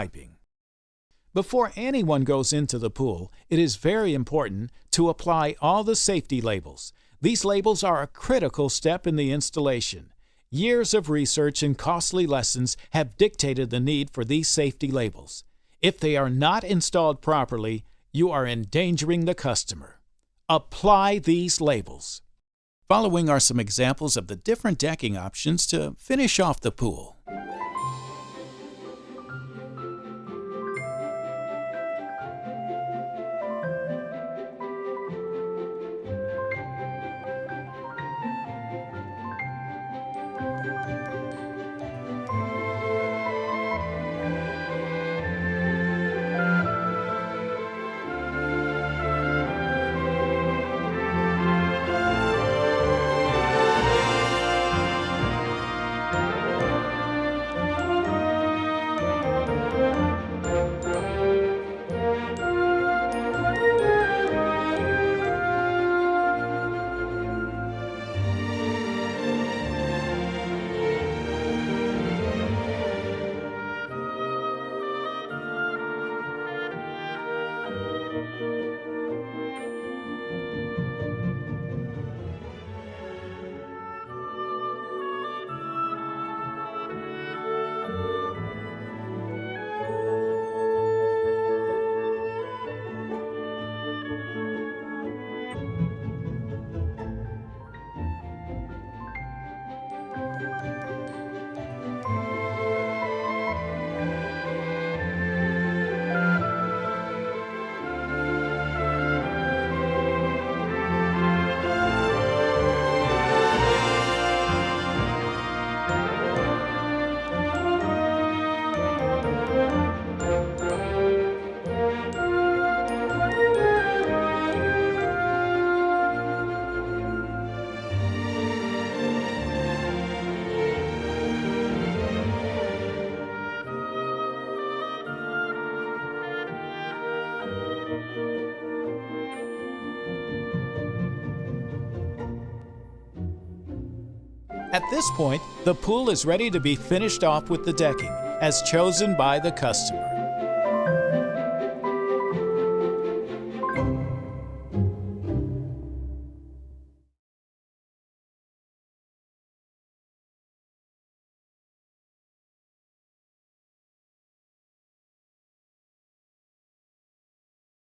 piping. Before anyone goes into the pool, it is very important to apply all the safety labels. These labels are a critical step in the installation. Years of research and costly lessons have dictated the need for these safety labels. If they are not installed properly, you are endangering the customer. Apply these labels. Following are some examples of the different decking options to finish off the pool. At this point, the pool is ready to be finished off with the decking, as chosen by the customer.